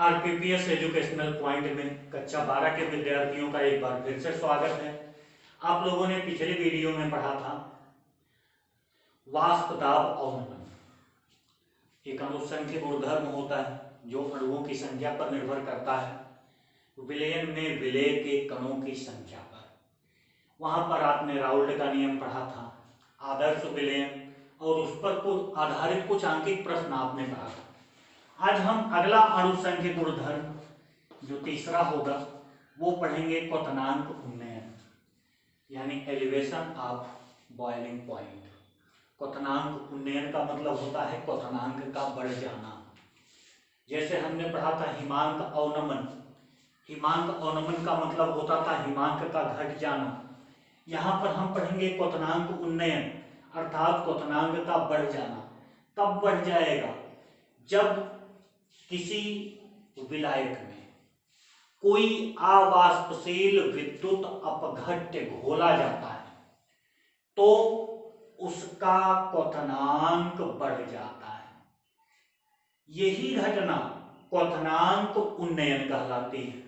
आरपीपीएस educational point में कक्षा 12 के विद्यार्थियों का एक बार फिर से स्वागत है। आप लोगों ने पिछले वीडियो में पढ़ा था वाष्प दाब अवनमन। एक अणुसंख्य गुणधर्म होता है जो अणुओं की संख्या पर निर्भर करता है, विलयन में विलेय के कणों की संख्या पर। वहां पर आपने राउल्ट का नियम पढ़ा था, आदर्श विलयन, और उस पर आधारित कुछ अंकित प्रश्न आपने पढ़ा था। आज हम अगला अणुसंख्य गुणधर्म जो तीसरा होगा वो पढ़ेंगे क्वथनांक उन्नयन, यानी एलिवेशन ऑफ बॉइलिंग पॉइंट। क्वथनांक उन्नयन का मतलब होता है क्वथनांक का बढ़ जाना। जैसे हमने पढ़ा था हिमांक अवनमन, हिमांक अवनमन का मतलब होता था हिमांक का घट जाना। यहाँ पर हम पढ़ेंगे क्वथनांक उन्नयन, अर्थात क्वथनांक का बढ़ जाना। कब बढ़ जाएगा? जब किसी विलायक में कोई अवाष्पशील विद्युत अपघट्य घोला जाता है तो उसका क्वथनांक बढ़ जाता है। यही घटना क्वथनांक उन्नयन कहलाती है।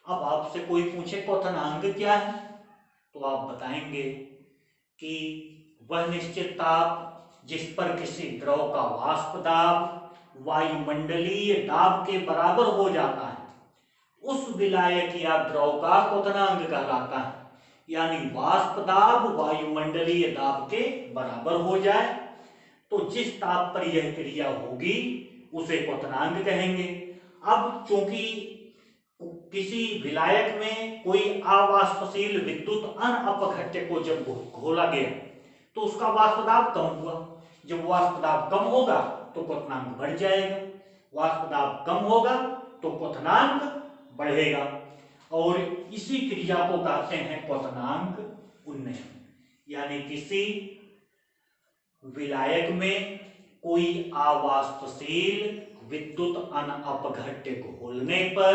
अब आपसे कोई पूछे क्वथनांक क्या है तो आप बताएंगे कि वह निश्चित ताप जिस पर किसी द्रव का वाष्प दाब वायुमंडलीय दाब के बराबर हो जाता है उस विलायक या द्रव का क्वथनांक कहलाता है। यानी वाष्प दाब वायुमंडलीय दाब के बराबर हो जाए तो जिस ताप पर यह क्रिया होगी उसे क्वथनांक कहेंगे। अब चूंकि किसी विलायक में कोई अवाष्पशील विद्युत अनअपघट्य को जब घोला गया तो उसका वाष्प दाब कम हुआ। जब वाष्प दाब कम होगा तो क्वथनांक बढ़ जाएगा, वाष्प दाब कम होगा तो क्वथनांक बढ़ेगा, और इसी क्रिया को कहते हैं क्वथनांक उन्नयन। यानी किसी विलायक में कोई अवाष्पशील विद्युत अनअपघट्य घोलने पर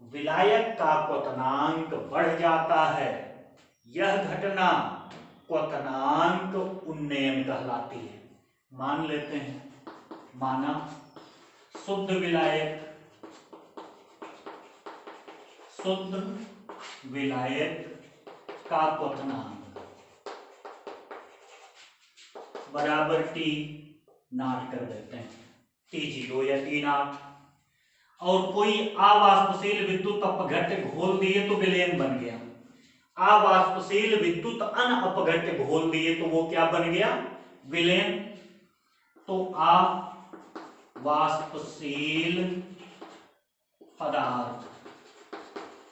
विलायक का क्वथनांक बढ़ जाता है। यह घटना क्वथनांक उन्नयन कहलाती है। मान लेते हैं, माना शुद्ध विलायक का क्वथनांक बराबर टी नॉट कर देते हैं, T0 या T नॉट, और कोई अवाष्पशील विद्युत अपघट्य घोल दिए तो विलयन बन गया। अवाष्पशील विद्युत अनअपघट्य घोल दिए तो वो क्या बन गया? विलयन। तो अवाष्पशील पदार्थ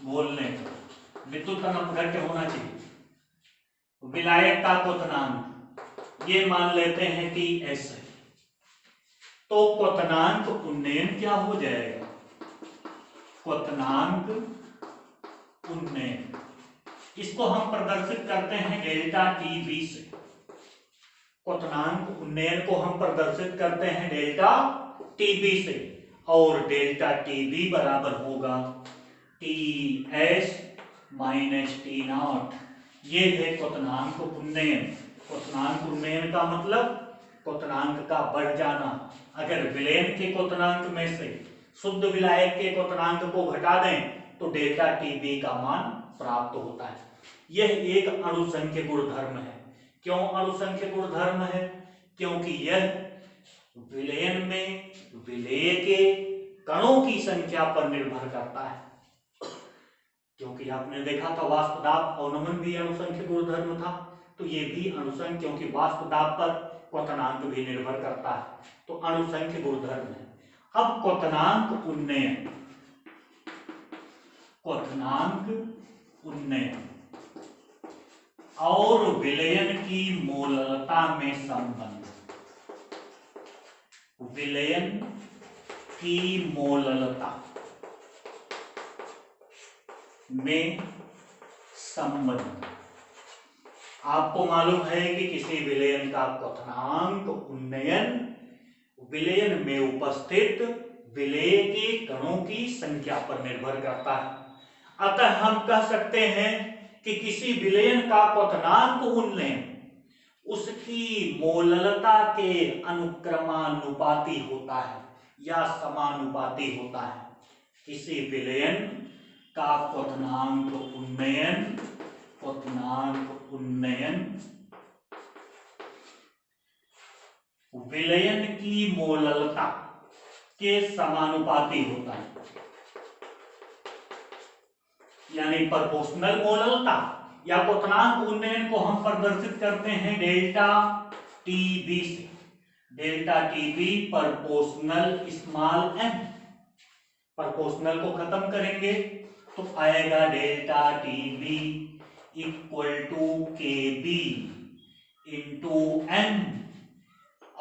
घोलने पर विद्युत अनअपघट्य होना चाहिए। विलायक का क्वथनांक ये मान लेते हैं Ts है, तो क्वथनांक उन्नयन क्या हो जाएगा? क्वथनांक उन्नयन, इसको हम प्रदर्शित करते हैं डेल्टा टीबी से। क्वथनांक उन्नयन को हम प्रदर्शित करते हैं डेल्टा टीबी से, और डेल्टा टीबी बराबर होगा Ts माइनस T नॉट। ये है क्वथनांक उन्नयन। क्वथनांक उन्नयन का मतलब क्वथनांक का बढ़ जाना। अगर विलयन के क्वथनांक में से शुद्ध विलायक के क्वथनांक को घटा दें तो डेल्टा टीबी का मान प्राप्त होता है। यह एक अणुसंख्य गुणधर्म है। क्यों अणुसंख्य गुणधर्म है? क्योंकि यह विलयन में विलेय के कणों की संख्या पर निर्भर करता है। क्योंकि आपने देखा था वाष्प दाब अवनमन भी अणुसंख्य गुणधर्म था, तो ये भी अणुसंख्य, क्योंकि वाष्प दाब पर क्वथनांक भी निर्भर करता है, तो अणुसंख्य गुणधर्म है। अब क्वथनांक उन्नयन, और विलयन की मोललता में संबंध। विलयन की मोललता में संबंध। आपको मालूम है कि किसी विलयन का क्वथनांक उन्नयन विलयन में उपस्थित विलेय के कणों की संख्या पर निर्भर करता है। अतः हम कह सकते हैं कि किसी विलयन का क्वथनांक उन्नयन उसकी मोललता के अनुक्रमानुपाती होता है। या समानुपाती होता है। किसी विलयन का क्वथनांक उन्नयन विलयन की मोललता के समानुपाती होता है, यानी प्रोपोर्शनल मोललता या क्वथनांक उन्नयन को हम प्रदर्शित करते हैं डेल्टा टीबी से। Delta TB proportional small m, proportional को खत्म करेंगे तो आएगा delta TB equal to K B into m,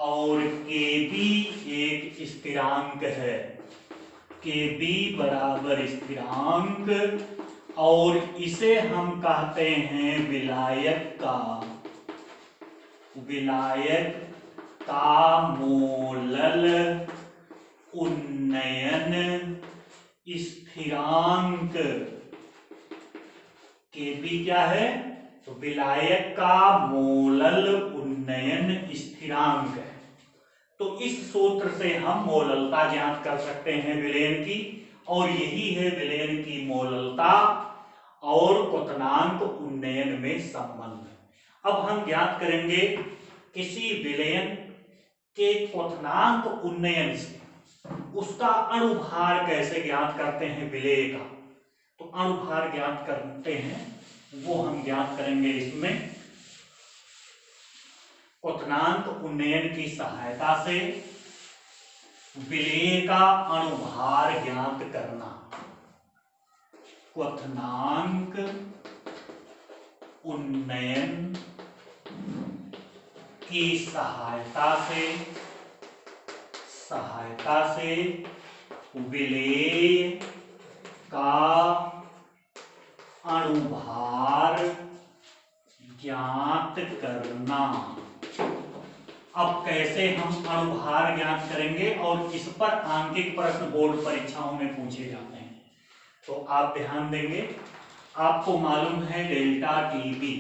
और के बी एक स्थिरांक है, के बी बराबर स्थिरांक, और इसे हम कहते हैं विलायक का मोलल उन्नयन स्थिरांक। के बी क्या है? तो विलायक का मोलल उन्नयन स्थिरांक है। तो इस सूत्र से हम मोललता ज्ञात कर सकते हैं विलयन की, और यही है विलयन की मोललता और क्वथनांक उन्नयन में संबंध। अब हम ज्ञात करेंगे किसी विलयन के क्वथनांक उन्नयन से उसका अणुभार कैसे ज्ञात करते हैं विलेय का। तो अणुभार ज्ञात करते हैं, वो हम ज्ञात करेंगे इसमें क्वथनांक उन्नयन की सहायता से विलेय का अणुभार ज्ञात करना। क्वथनांक उन्नयन की सहायता से विलेय का अणुभार ज्ञात करना। अब कैसे हम अणुभार ज्ञात करेंगे, और इस पर आंकिक प्रश्न बोर्ड परीक्षाओं में पूछे जाते हैं, तो आप ध्यान देंगे। आपको मालूम है delta TB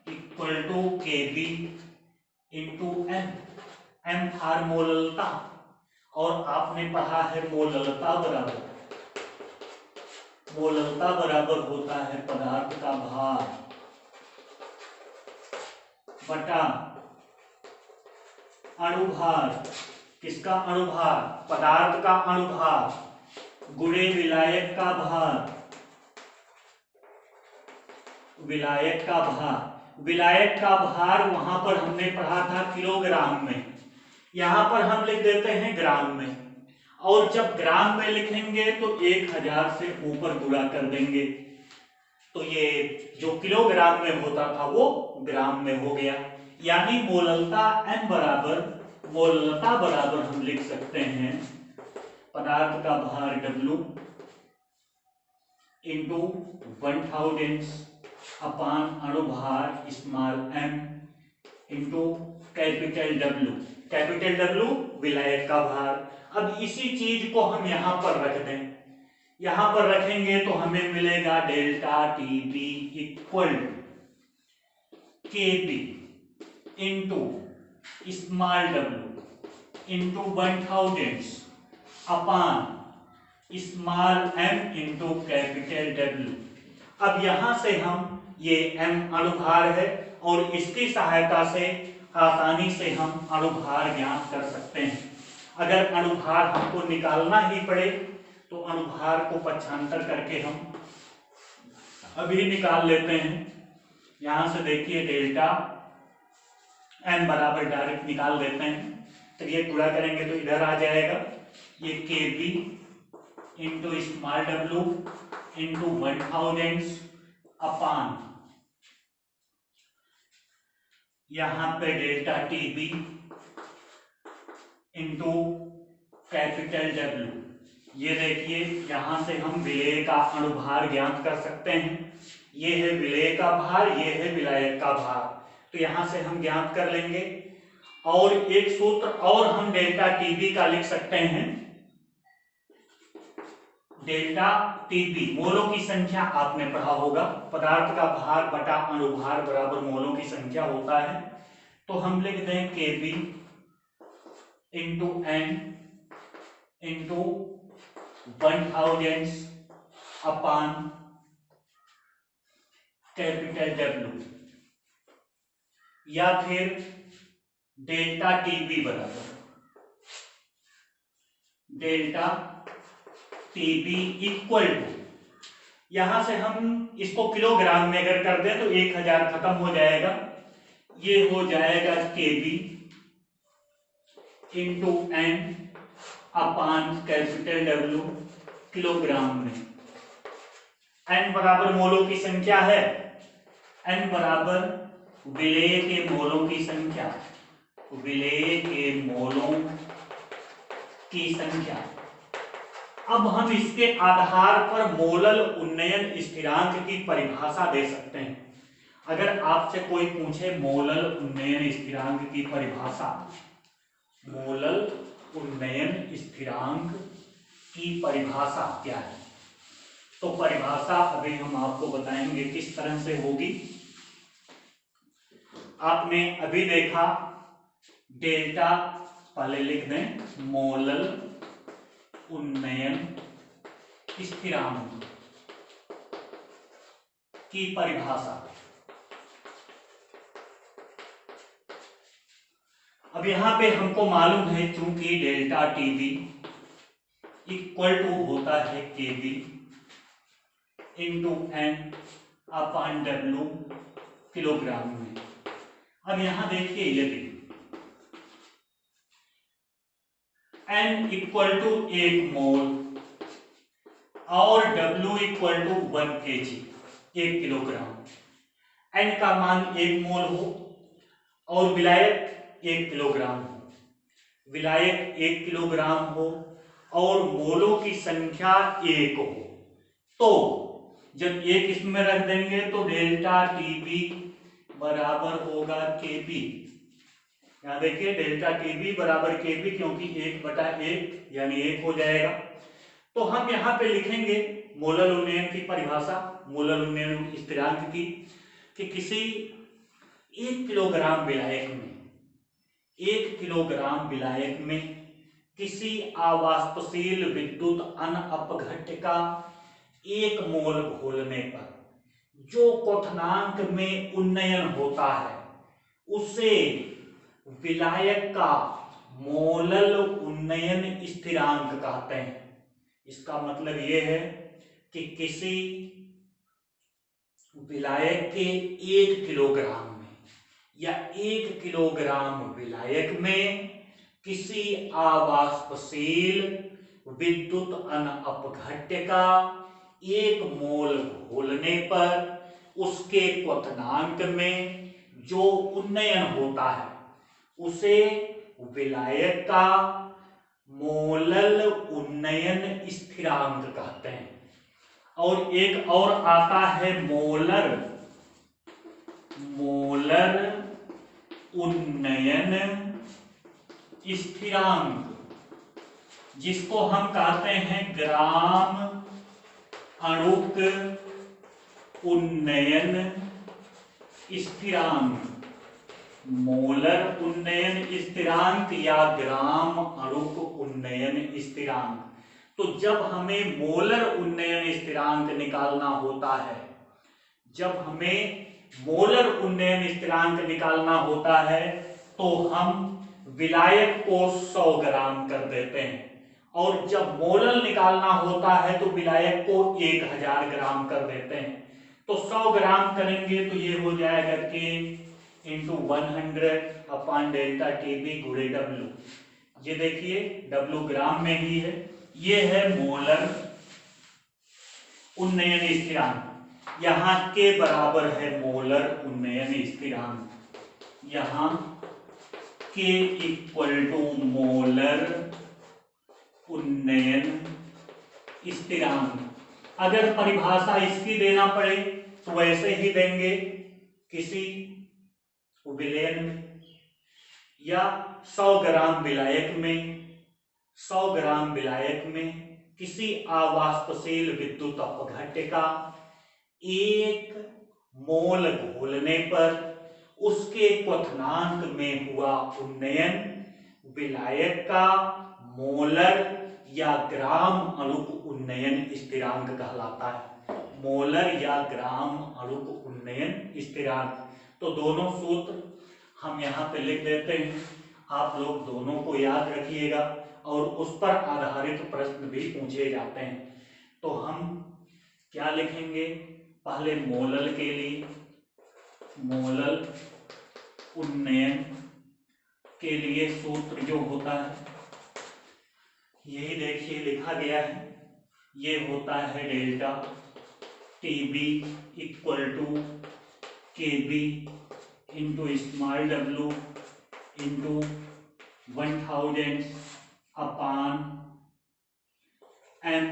equal to K B into M, M are मोललता, और आपने पढ़ा है मोललता बराबर होता है पदार्थ का भार बटा अणुभार। किसका अणुभार? पदार्थ का अणुभार गुणे विलायक का भार। विलायक का भार वहां पर हमने पढ़ा था किलोग्राम में, यहां पर हम लिख देते हैं ग्राम में, और जब ग्राम में लिखेंगे तो 1000 से ऊपर गुणा कर देंगे, तो ये जो किलोग्राम में होता था वो ग्राम में हो गया। यानी मोललता बराबर हम लिख सकते हैं पदार्थ का भार W इंटू 1000 अपान अणुभार small m into capital W विलायक का भार। अब इसी चीज को हम यहां पर रख दें, यहां पर रखेंगे तो हमें मिलेगा delta TB equal K B into small w into 1000 upon small m into capital W। अब यहां से हम ये m अणुभार है, और इसकी सहायता से आसानी से हम अणुभार ज्ञात कर सकते हैं। अगर अणुभार हमको निकालना ही पड़े तो अणुभार को पक्षांतर करके हम अभी निकाल लेते हैं। यहां से देखिए डेल्टा m बराबर डायरेक्ट निकाल देते हैं, तो ये गुणा करेंगे तो इधर आ जाएगा ये K B into small w into 1000 upon यहां पे delta TB into capital W। ये देखिए यहां से हम विलेय का अणुभार ज्ञात कर सकते हैं। ये है विलेय का भार, ये है विलायक का भार, तो यहां से हम ज्ञात कर लेंगे। और एक सूत्र और हम डेल्टा टीबी का लिख सकते हैं, डेल्टा टीबी मोलों की संख्या आपने पढ़ा होगा, पदार्थ का भार बटा अणुभार बराबर मोलों की संख्या होता है। तो हम लिख दें K B into N into 1000 upon capital W, या फिर डेल्टा टीबी बराबर डेल्टा टीबी इक्वल टू, यहां से हम इसको किलोग्राम में अगर कर दें तो 1000 खत्म हो जाएगा, ये हो जाएगा केबी इंटू एन अपान कैपिटल डब्ल्यू किलोग्राम में। एन बराबर मोलों की संख्या है, एन बराबर विलेय के मोलों की संख्या, विलेय के मोलों की संख्या। अब हम इसके आधार पर मोलल उन्नयन स्थिरांक की परिभाषा दे सकते हैं। अगर आपसे कोई पूछे मोलल उन्नयन स्थिरांक की परिभाषा, मोलल उन्नयन स्थिरांक की परिभाषा क्या है, तो परिभाषा अभी हम आपको बताएंगे किस तरह से होगी। आपने अभी देखा डेल्टा, पहले लिख दें मोलल उन्नयन स्थिरांक की परिभाषा। अब यहां पे हमको मालूम है चूंकि डेल्टा टीबी इक्वल टू होता है KB into N upon W kilogram में। अब यहां देखिए यदि एन इक्वल टू 1 मोल और W equal to 1 kg 1 kilogram, N का मान 1 मोल हो और विलायक 1 किलोग्राम हो, विलायक 1 किलोग्राम हो और मोलों की संख्या 1 हो, तो जब 1 इसमें रख देंगे तो डेल्टा टीबी बराबर होगा केबी। यहां देखिए डेल्टा टीबी बराबर केबी, क्योंकि 1/1 यानी 1 हो जाएगा। तो हम यहां पे लिखेंगे मोलल उन्नयन की परिभाषा, मोलल उन्नयन स्थिरांक की, कि किसी 1 किलोग्राम विलायक में, 1 किलोग्राम विलायक में किसी अवाष्पशील विद्युत अनअपघट्य का 1 मोल घोलने पर जो क्वथनांक में उन्नयन होता है उसे विलायक का मोलल उन्नयन स्थिरांक कहते हैं। इसका मतलब यह है कि किसी विलायक के 1 किलोग्राम में या 1 किलोग्राम विलायक में किसी अवाष्पशील विद्युत अनअपघट्य का 1 मोल घोलने पर उसके क्वथनांक में जो उन्नयन होता है उसे विलायक का मोलल उन्नयन स्थिरांक कहते हैं। और एक और आता है मोलर उन्नयन स्थिरांक, जिसको हम कहते हैं ग्राम अणुक उन्नयन स्थिरांक। मोलर उन्नयन स्थिरांक या ग्राम अणुक उन्नयन स्थिरांक। तो जब हमें मोलर उन्नयन स्थिरांक निकालना होता है, जब हमें मोलर उन्नयन स्थिरांक निकालना होता है तो हम विलायक को 100 ग्राम कर देते हैं, और जब मोलल निकालना होता है तो विलायक को 1000 ग्राम कर देते हैं। तो 100 ग्राम करेंगे तो ये हो जाएगा के इंटू 100 अपॉन डेल्टा टीबी गुणे डब्ल्यू। ये देखिए डब्ल्यू ग्राम में ही है, ये है मोलर उन्नयन स्थिरांक। यहां के बराबर है मोलर उन्नयन स्थिरांक, यहां के इक्वल टू मोलर उन्नयन स्थिरांक। अगर परिभाषा इसकी देना पड़े तो वैसे ही देंगे, किसी विलयन में या 100 ग्राम विलायक में, 100 ग्राम विलायक में किसी अवाष्पशील विद्युत अपघट्य का 1 मोल घोलने पर उसके क्वथनांक में हुआ उन्नयन विलायक का मोलर या ग्राम अणुक उन्नयन स्थिरांक कहलाता है। मोलर या ग्राम अणुक उन्नयन स्थिरांक। तो दोनों सूत्र हम यहाँ पे लिख देते हैं, आप लोग दोनों को याद रखिएगा और उस पर आधारित प्रश्न भी पूछे जाते हैं। तो हम क्या लिखेंगे, पहले मोलल के लिए, मोलल उन्नयन के लिए सूत्र जो होता है यही देखिए लिखा गया है, ये होता है delta TB equal to KB into small w into 1000 upon m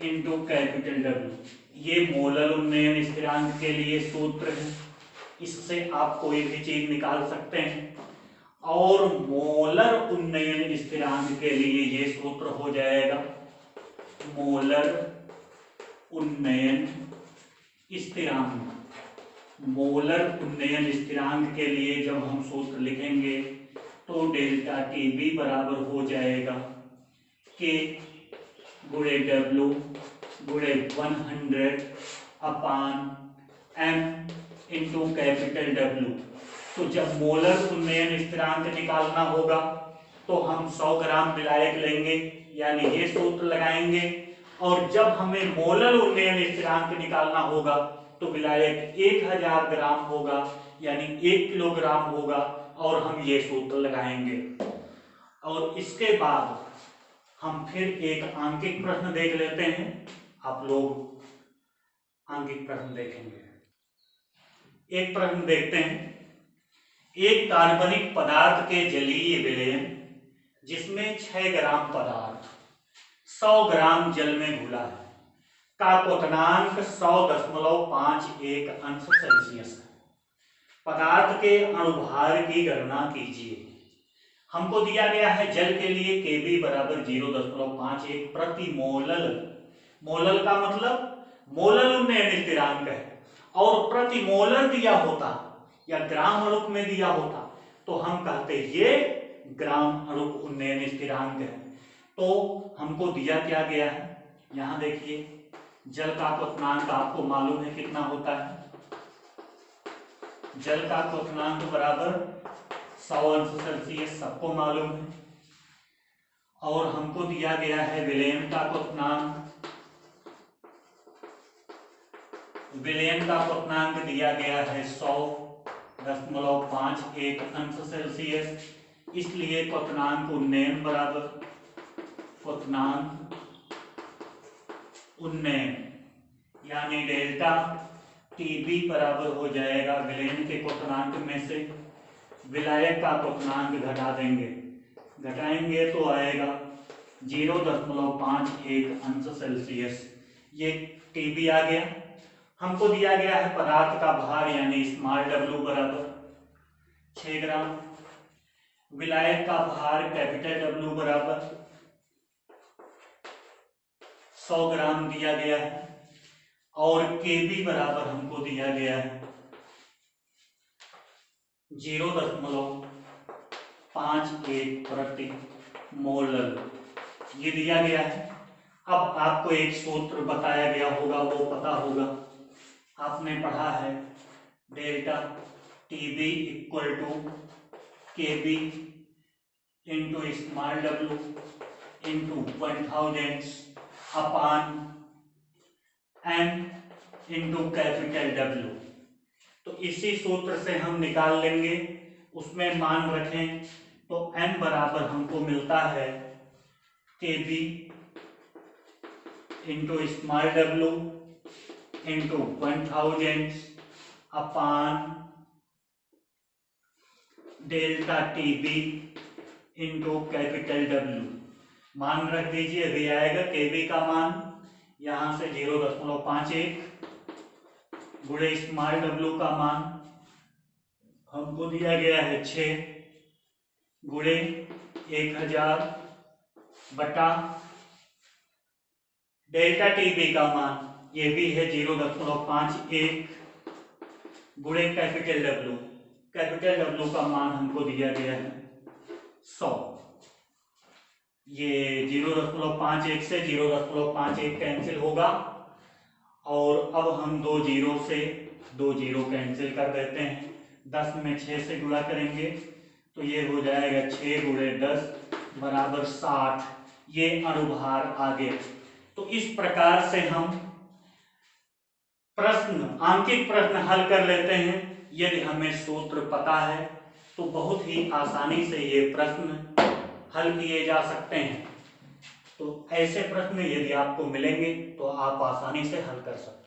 into capital W। ये मोलल उन्नयन स्थिरांक के लिए सूत्र है, इससे आप कोई भी चीज निकाल सकते हैं। और मोलर उन्नयन स्थिरांक के लिए ये सूत्र हो जाएगा मोलर उन्नयन स्थिरांक। मोलर उन्नयन स्थिरांक के लिए जब हम सूत्र लिखेंगे तो डेल्टा TB बराबर हो जाएगा K गुणे W गुणे 100 अपान M इंटू कैपिटल W। तो जब मोलर उन्नयन स्थिरांक निकालना होगा तो हम 100 ग्राम विलायक लेंगे, यानी ये सूत्र लगाएंगे। और जब हमें मोलर उन्नयन स्थिरांक निकालना होगा तो विलायक 1000 ग्राम होगा, यानी 1 किलोग्राम होगा, और हम ये सूत्र लगाएंगे। और इसके बाद हम फिर एक आंकिक प्रश्न देख लेते हैं। आप लोग आंकिक प्रश्न देखेंगे। एक प्रश्न देखते हैं, एक कार्बनिक पदार्थ के जलीय विलयन जिसमें 6 ग्राम पदार्थ 100 ग्राम जल में घुला है का क्वथनांक 100.51 अंश सेल्सियस है। पदार्थ के अणुभार की गणना कीजिए। हमको दिया गया है जल के लिए Kb बराबर 0.51 प्रति मोलल। मोलल का मतलब मोलल उन्नयन स्थिरांक है, और प्रति मोलर दिया होता या ग्राम अणुक में दिया होता तो हम कहते ये ग्राम अणुक उन्नयन स्थिरांक है। तो हमको दिया क्या गया है, यहां देखिए जल का क्वथनांक आपको मालूम है कितना होता है। जल का क्वथनांक बराबर 100 अंश सेल्सियस, सबको मालूम है। और हमको दिया गया है विलयन का क्वथनांक। विलयन का क्वथनांक दिया गया है 100.51 अंश सेल्सियस, इसलिए क्वथनांक उन्नयन बराबर क्वथनांक उन्नयन यानी डेल्टा TB बराबर हो जाएगा विलयन के क्वथनांक में से विलायक का क्वथनांक घटा देंगे, घटाएंगे तो आएगा 0.51 अंश सेल्सियस। ये TB आ गया। हमको दिया गया है पदार्थ का भार यानी स्मॉल w बराबर 6 ग्राम, विलायक का भार कैपिटल W बराबर 100 ग्राम दिया गया है, और Kb बराबर हमको दिया गया है 0.51 प्रति मोलर, ये दिया गया है। अब आपको एक सूत्र बताया गया होगा, वो पता होगा, आपने पढ़ा है delta TB equal to KB into small w into 1000 upon m into capital W। तो इसी सूत्र से हम निकाल लेंगे, उसमें मान रखें तो m बराबर हमको मिलता है KB into small w into 1000 अपान delta TB into capital W। मान रख दीजिए, अभी आएगा KB का मान यहां से 0.51 गुणे स्मॉल w का मान हमको दिया गया है 6 गुणे 1000 बटा डेल्टा TB का मान ये भी है 0.51 गुणे कैपिटल W। कैपिटल W का मान हमको दिया गया है 100। ये 0.51 से 0.51 कैंसिल होगा, और अब हम 2 जीरो से 2 जीरो कैंसिल कर देते हैं। 10 में 6 से गुणा करेंगे तो ये हो जाएगा 6 गुणे 10 बराबर 60। ये अणुभार आ गया। तो इस प्रकार से हम प्रश्न, आंकिक प्रश्न हल कर लेते हैं। यदि हमें सूत्र पता है तो बहुत ही आसानी से ये प्रश्न हल किए जा सकते हैं। तो ऐसे प्रश्न यदि आपको मिलेंगे तो आप आसानी से हल कर सकते हैं।